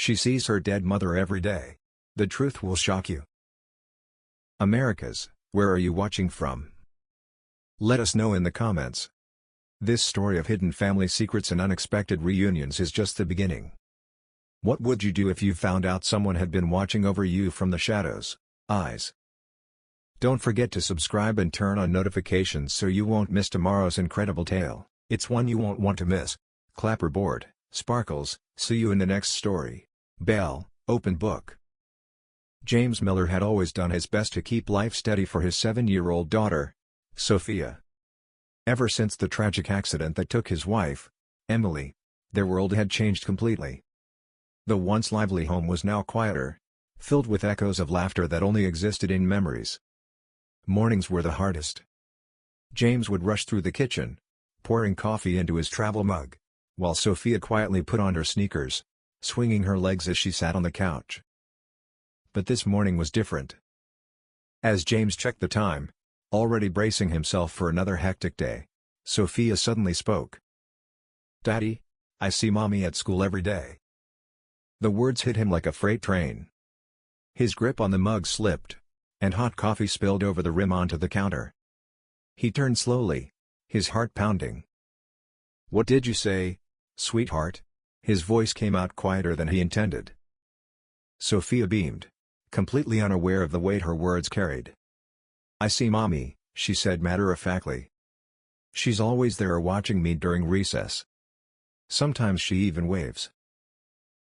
She sees her dead mother every day. The truth will shock you. Americas, where are you watching from? Let us know in the comments. This story of hidden family secrets and unexpected reunions is just the beginning. What would you do if you found out someone had been watching over you from the shadows, eyes? Don't forget to subscribe and turn on notifications so you won't miss tomorrow's incredible tale. It's one you won't want to miss. Clapperboard, Sparkles, see you in the next story. Bell, open book. James Miller had always done his best to keep life steady for his 7-year-old daughter, Sophia. Ever since the tragic accident that took his wife, Emily, their world had changed completely. The once lively home was now quieter, filled with echoes of laughter that only existed in memories. Mornings were the hardest. James would rush through the kitchen, pouring coffee into his travel mug, while Sophia quietly put on her sneakers, swinging her legs as she sat on the couch. But this morning was different. As James checked the time, already bracing himself for another hectic day, Sophia suddenly spoke. "Daddy, I see Mommy at school every day." The words hit him like a freight train. His grip on the mug slipped, and hot coffee spilled over the rim onto the counter. He turned slowly, his heart pounding. "What did you say, sweetheart?" His voice came out quieter than he intended. Sophia beamed, completely unaware of the weight her words carried. "I see Mommy," she said matter-of-factly. "She's always there watching me during recess. Sometimes she even waves."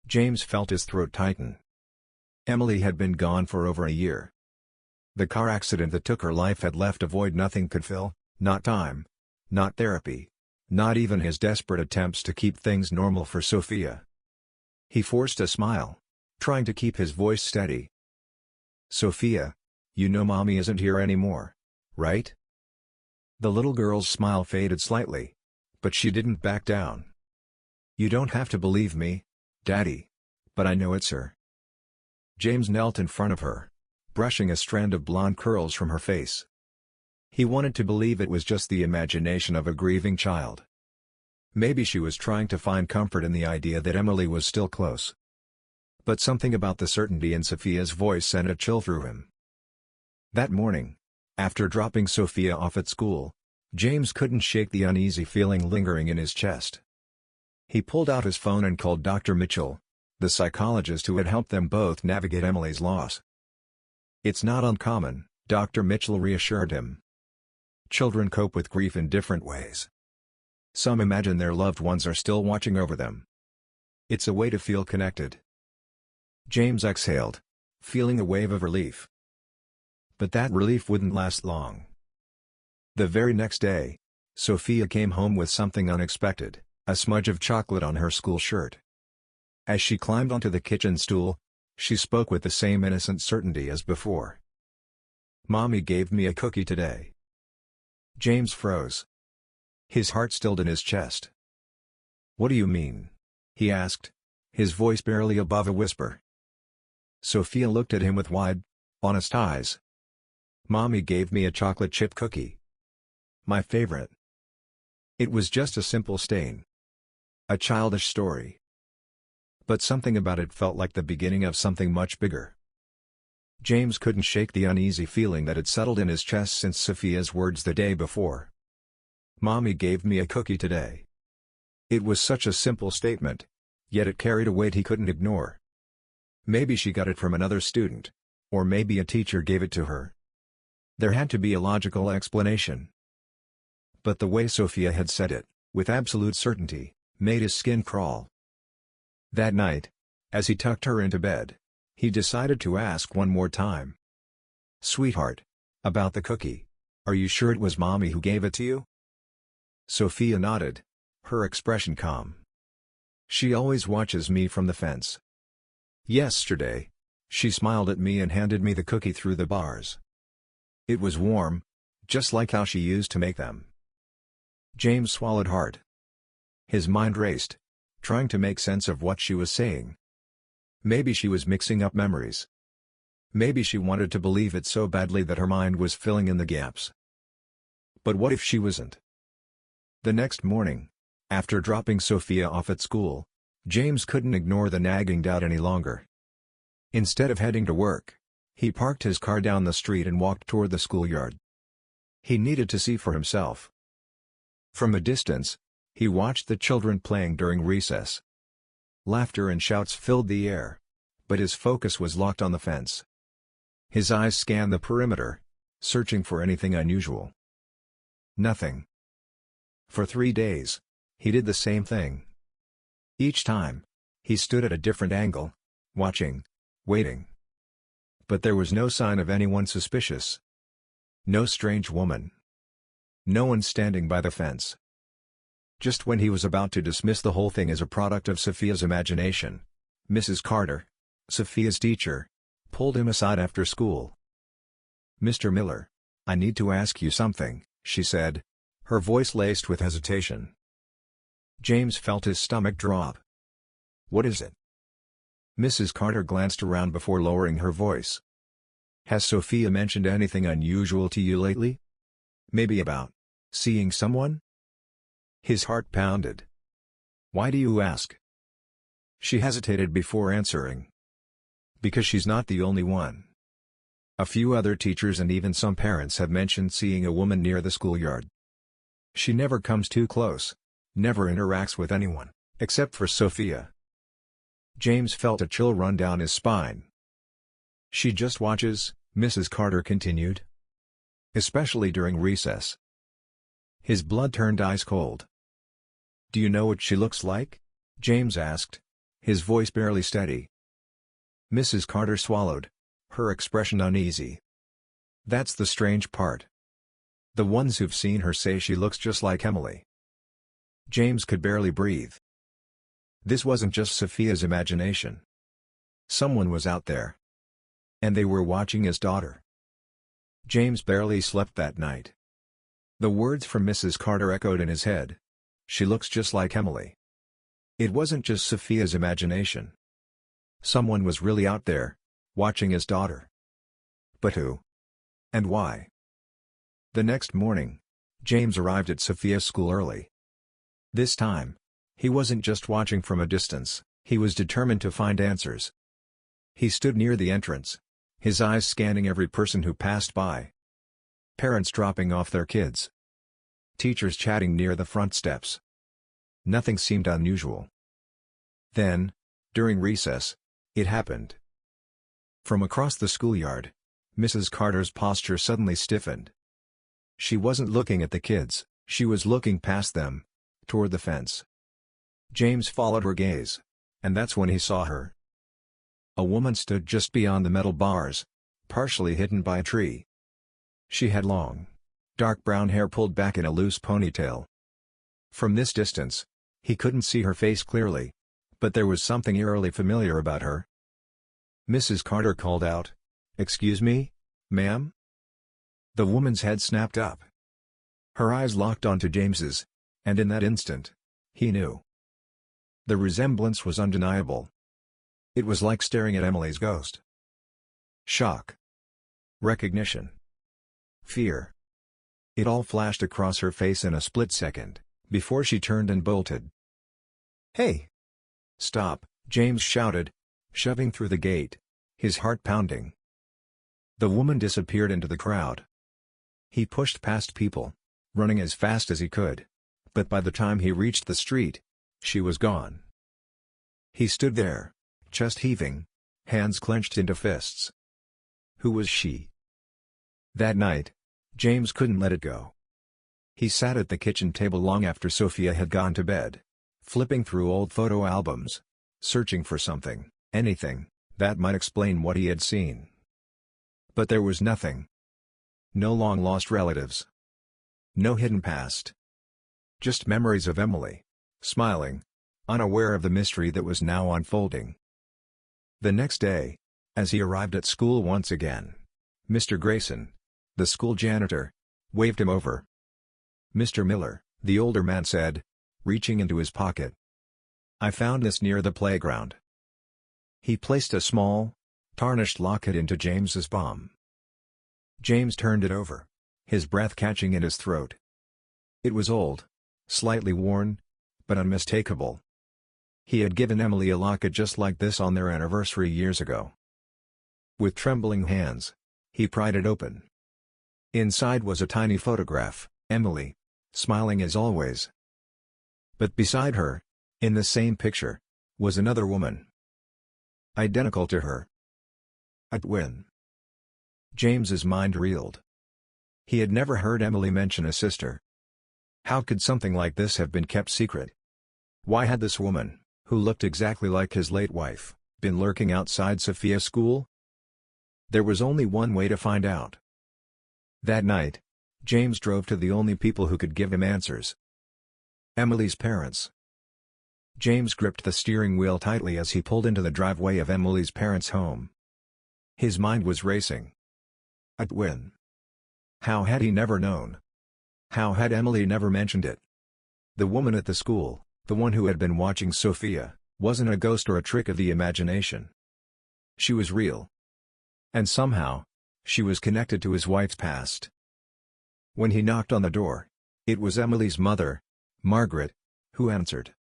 James felt his throat tighten. Emily had been gone for over a year. The car accident that took her life had left a void nothing could fill, not time, not therapy, not even his desperate attempts to keep things normal for Sophia. He forced a smile, trying to keep his voice steady. "Sophia, you know Mommy isn't here anymore, right?" The little girl's smile faded slightly, but she didn't back down. "You don't have to believe me, Daddy, but I know it's her." James knelt in front of her, brushing a strand of blonde curls from her face. He wanted to believe it was just the imagination of a grieving child. Maybe she was trying to find comfort in the idea that Emily was still close. But something about the certainty in Sophia's voice sent a chill through him. That morning, after dropping Sophia off at school, James couldn't shake the uneasy feeling lingering in his chest. He pulled out his phone and called Dr. Mitchell, the psychologist who had helped them both navigate Emily's loss. "It's not uncommon," Dr. Mitchell reassured him. "Children cope with grief in different ways. Some imagine their loved ones are still watching over them. It's a way to feel connected." James exhaled, feeling a wave of relief. But that relief wouldn't last long. The very next day, Sophia came home with something unexpected, a smudge of chocolate on her school shirt. As she climbed onto the kitchen stool, she spoke with the same innocent certainty as before. "Mommy gave me a cookie today." James froze. His heart stilled in his chest. "What do you mean?" he asked, his voice barely above a whisper. Sophia looked at him with wide, honest eyes. "Mommy gave me a chocolate chip cookie. My favorite." It was just a simple stain. A childish story. But something about it felt like the beginning of something much bigger. James couldn't shake the uneasy feeling that had settled in his chest since Sophia's words the day before. "Mommy gave me a cookie today." It was such a simple statement, yet it carried a weight he couldn't ignore. Maybe she got it from another student, or maybe a teacher gave it to her. There had to be a logical explanation. But the way Sophia had said it, with absolute certainty, made his skin crawl. That night, as he tucked her into bed, he decided to ask one more time. "Sweetheart, about the cookie, are you sure it was Mommy who gave it to you?" Sophia nodded, her expression calm. "She always watches me from the fence. Yesterday, she smiled at me and handed me the cookie through the bars. It was warm, just like how she used to make them." James swallowed hard. His mind raced, trying to make sense of what she was saying. Maybe she was mixing up memories. Maybe she wanted to believe it so badly that her mind was filling in the gaps. But what if she wasn't? The next morning, after dropping Sophia off at school, James couldn't ignore the nagging doubt any longer. Instead of heading to work, he parked his car down the street and walked toward the schoolyard. He needed to see for himself. From a distance, he watched the children playing during recess. Laughter and shouts filled the air, but his focus was locked on the fence. His eyes scanned the perimeter, searching for anything unusual. Nothing. For 3 days, he did the same thing. Each time, he stood at a different angle, watching, waiting. But there was no sign of anyone suspicious. No strange woman. No one standing by the fence. Just when he was about to dismiss the whole thing as a product of Sophia's imagination, Mrs. Carter, Sophia's teacher, pulled him aside after school. "Mr. Miller, I need to ask you something," she said, her voice laced with hesitation. James felt his stomach drop. "What is it?" Mrs. Carter glanced around before lowering her voice. "Has Sophia mentioned anything unusual to you lately? Maybe about seeing someone?" His heart pounded. "Why do you ask?" She hesitated before answering. "Because she's not the only one. A few other teachers and even some parents have mentioned seeing a woman near the schoolyard. She never comes too close, never interacts with anyone, except for Sophia." James felt a chill run down his spine. "She just watches," Mrs. Carter continued. "Especially during recess." His blood turned ice cold. "Do you know what she looks like?" James asked, his voice barely steady. Mrs. Carter swallowed, her expression uneasy. "That's the strange part. The ones who've seen her say she looks just like Emily." James could barely breathe. This wasn't just Sophia's imagination. Someone was out there. And they were watching his daughter. James barely slept that night. The words from Mrs. Carter echoed in his head. "She looks just like Emily." It wasn't just Sophia's imagination. Someone was really out there, watching his daughter. But who? And why? The next morning, James arrived at Sophia's school early. This time, he wasn't just watching from a distance, he was determined to find answers. He stood near the entrance, his eyes scanning every person who passed by. Parents dropping off their kids. Teachers chatting near the front steps. Nothing seemed unusual. Then, during recess, it happened. From across the schoolyard, Mrs. Carter's posture suddenly stiffened. She wasn't looking at the kids, she was looking past them, toward the fence. James followed her gaze, and that's when he saw her. A woman stood just beyond the metal bars, partially hidden by a tree. She had long, dark brown hair pulled back in a loose ponytail. From this distance, he couldn't see her face clearly, but there was something eerily familiar about her. Mrs. Carter called out, "Excuse me, ma'am?" The woman's head snapped up. Her eyes locked onto James's, and in that instant, he knew. The resemblance was undeniable. It was like staring at Emily's ghost. Shock. Recognition. Fear. It all flashed across her face in a split second, before she turned and bolted. "Hey! Stop!" James shouted, shoving through the gate, his heart pounding. The woman disappeared into the crowd. He pushed past people, running as fast as he could, but by the time he reached the street, she was gone. He stood there, chest heaving, hands clenched into fists. Who was she? That night, James couldn't let it go. He sat at the kitchen table long after Sophia had gone to bed, flipping through old photo albums, searching for something, anything, that might explain what he had seen. But there was nothing. No long-lost relatives. No hidden past. Just memories of Emily, smiling, unaware of the mystery that was now unfolding. The next day, as he arrived at school once again, Mr. Grayson, the school janitor, waved him over. "Mr. Miller," the older man said, reaching into his pocket. "I found this near the playground." He placed a small, tarnished locket into James's palm. James turned it over, his breath catching in his throat. It was old, slightly worn, but unmistakable. He had given Emily a locket just like this on their anniversary years ago. With trembling hands, he pried it open. Inside was a tiny photograph, Emily, smiling as always. But beside her, in the same picture, was another woman. Identical to her. A twin. James's mind reeled. He had never heard Emily mention a sister. How could something like this have been kept secret? Why had this woman, who looked exactly like his late wife, been lurking outside Sophia's school? There was only one way to find out. That night, James drove to the only people who could give him answers. Emily's parents. James gripped the steering wheel tightly as he pulled into the driveway of Emily's parents' home. His mind was racing. A twin. How had he never known? How had Emily never mentioned it? The woman at the school, the one who had been watching Sophia, wasn't a ghost or a trick of the imagination. She was real. And somehow, she was connected to his wife's past. When he knocked on the door, it was Emily's mother, Margaret, who answered.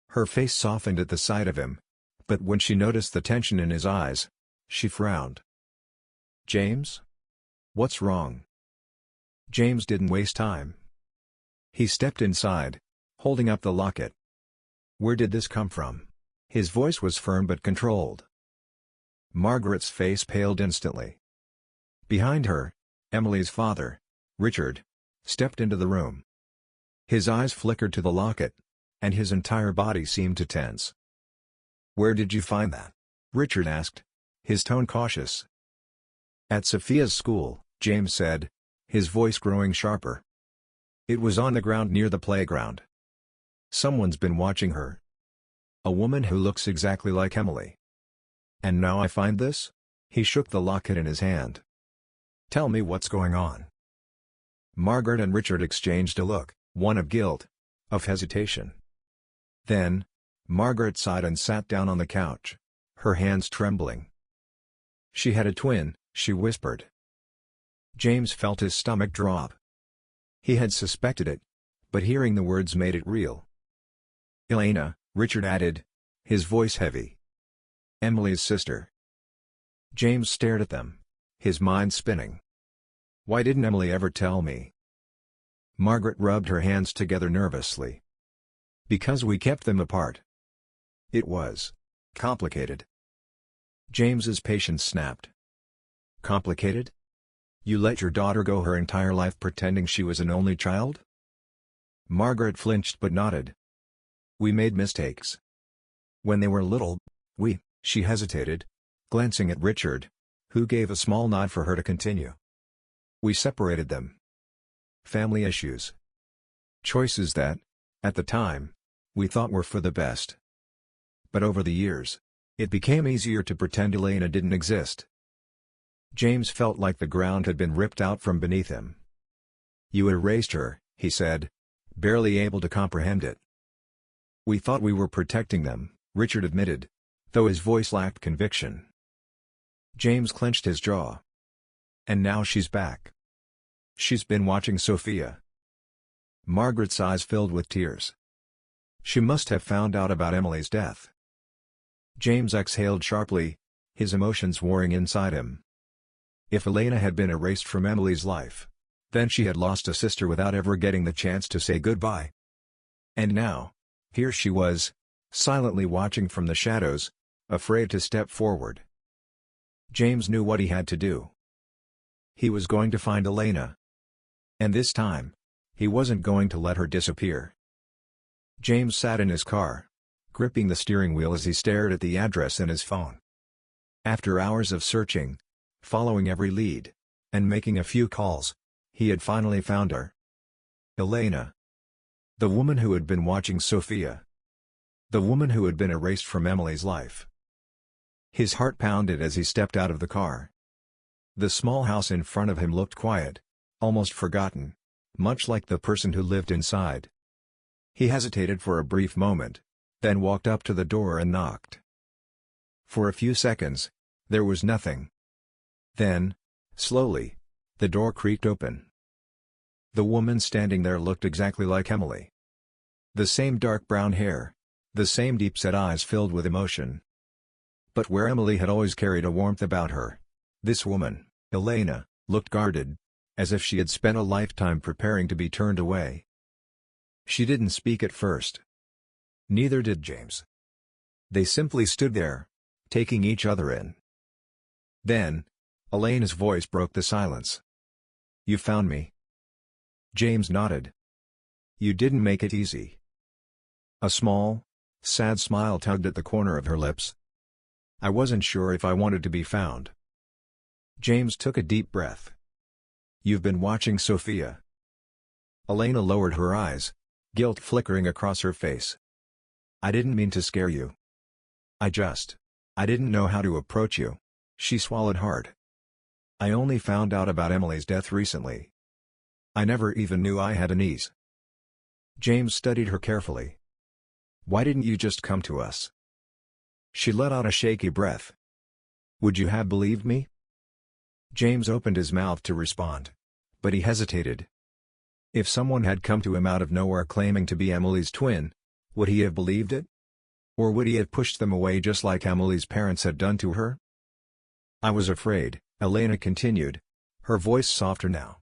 Her face softened at the sight of him, but when she noticed the tension in his eyes, she frowned. "James? What's wrong?" James didn't waste time. He stepped inside, holding up the locket. "Where did this come from?" His voice was firm but controlled. Margaret's face paled instantly. Behind her, Emily's father, Richard, stepped into the room. His eyes flickered to the locket, and his entire body seemed to tense. "Where did you find that?" Richard asked, his tone cautious. "At Sophia's school," James said, his voice growing sharper. "It was on the ground near the playground. Someone's been watching her. A woman who looks exactly like Emily. And now I find this?" He shook the locket in his hand. "Tell me what's going on." Margaret and Richard exchanged a look, one of guilt, of hesitation. Then, Margaret sighed and sat down on the couch, her hands trembling. "She had a twin," she whispered. James felt his stomach drop. He had suspected it, but hearing the words made it real. "Elena," Richard added, his voice heavy. "Emily's sister." James stared at them, his mind spinning. Why didn't Emily ever tell me? Margaret rubbed her hands together nervously. "Because we kept them apart. It was complicated." James's patience snapped. "Complicated? You let your daughter go her entire life pretending she was an only child?" Margaret flinched but nodded. "We made mistakes. When they were little, she hesitated, glancing at Richard, who gave a small nod for her to continue. "We separated them. Family issues. Choices that, at the time, we thought were for the best. But over the years, it became easier to pretend Elena didn't exist." James felt like the ground had been ripped out from beneath him. "You erased her," he said, barely able to comprehend it. "We thought we were protecting them," Richard admitted, though his voice lacked conviction. James clenched his jaw. "And now she's back. She's been watching Sophia." Margaret's eyes filled with tears. "She must have found out about Emily's death." James exhaled sharply, his emotions warring inside him. If Elena had been erased from Emily's life, then she had lost a sister without ever getting the chance to say goodbye. And now, here she was, silently watching from the shadows, afraid to step forward. James knew what he had to do. He was going to find Elena. And this time, he wasn't going to let her disappear. James sat in his car, gripping the steering wheel as he stared at the address in his phone. After hours of searching, following every lead, and making a few calls, he had finally found her. Elena. The woman who had been watching Sophia. The woman who had been erased from Emily's life. His heart pounded as he stepped out of the car. The small house in front of him looked quiet, almost forgotten, much like the person who lived inside. He hesitated for a brief moment, then walked up to the door and knocked. For a few seconds, there was nothing. Then, slowly, the door creaked open. The woman standing there looked exactly like Emily. The same dark brown hair, the same deep-set eyes filled with emotion. But where Emily had always carried a warmth about her, this woman, Elena, looked guarded, as if she had spent a lifetime preparing to be turned away. She didn't speak at first. Neither did James. They simply stood there, taking each other in. Then, Elena's voice broke the silence. "You found me." James nodded. "You didn't make it easy." A small, sad smile tugged at the corner of her lips. "I wasn't sure if I wanted to be found." James took a deep breath. "You've been watching Sophia." Elena lowered her eyes, guilt flickering across her face. "I didn't mean to scare you. I didn't know how to approach you." She swallowed hard. "I only found out about Emily's death recently. I never even knew I had a niece." James studied her carefully. "Why didn't you just come to us?" She let out a shaky breath. "Would you have believed me?" James opened his mouth to respond, but he hesitated. If someone had come to him out of nowhere claiming to be Emily's twin, would he have believed it? Or would he have pushed them away just like Emily's parents had done to her? "I was afraid," Elena continued, her voice softer now.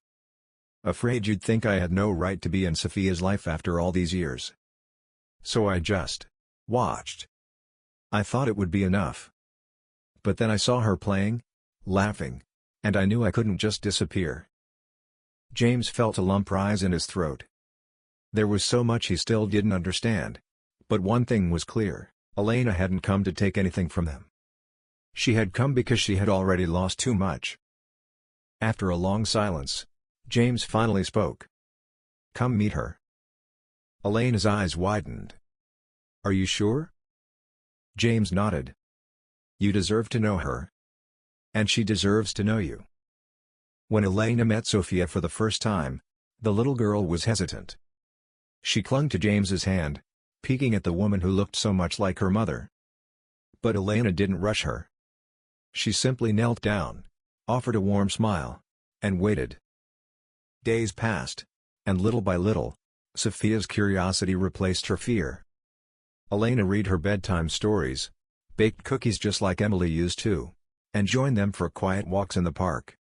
"Afraid you'd think I had no right to be in Sophia's life after all these years. So I just watched. I thought it would be enough. But then I saw her playing, laughing, and I knew I couldn't just disappear." James felt a lump rise in his throat. There was so much he still didn't understand. But one thing was clear, Elena hadn't come to take anything from them. She had come because she had already lost too much. After a long silence, James finally spoke. "Come meet her." Elena's eyes widened. "Are you sure?" James nodded. "You deserve to know her. And she deserves to know you." When Elena met Sophia for the first time, the little girl was hesitant. She clung to James's hand, peeking at the woman who looked so much like her mother. But Elena didn't rush her. She simply knelt down, offered a warm smile, and waited. Days passed, and little by little, Sophia's curiosity replaced her fear. Elena read her bedtime stories, baked cookies just like Emily used to, and joined them for quiet walks in the park.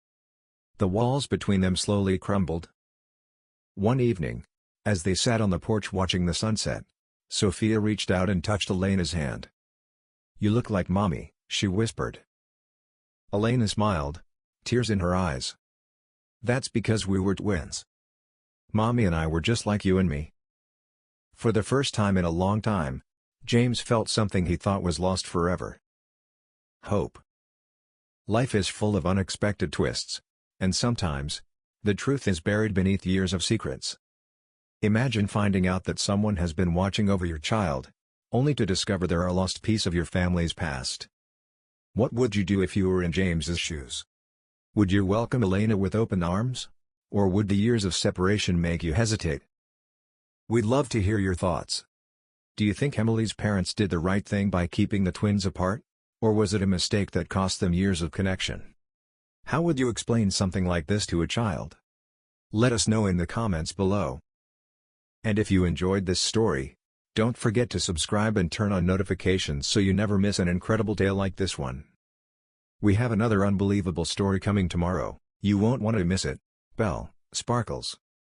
The walls between them slowly crumbled. One evening, as they sat on the porch watching the sunset, Sophia reached out and touched Elena's hand. "You look like Mommy," she whispered. Elena smiled, tears in her eyes. "That's because we were twins. Mommy and I were just like you and me." For the first time in a long time, James felt something he thought was lost forever. Hope. Life is full of unexpected twists, and sometimes, the truth is buried beneath years of secrets. Imagine finding out that someone has been watching over your child, only to discover they're a lost piece of your family's past. What would you do if you were in James's shoes? Would you welcome Elena with open arms? Or would the years of separation make you hesitate? We'd love to hear your thoughts. Do you think Emily's parents did the right thing by keeping the twins apart? Or was it a mistake that cost them years of connection? How would you explain something like this to a child? Let us know in the comments below. And if you enjoyed this story, don't forget to subscribe and turn on notifications so you never miss an incredible tale like this one. We have another unbelievable story coming tomorrow, you won't want to miss it. Belle, Sparkles.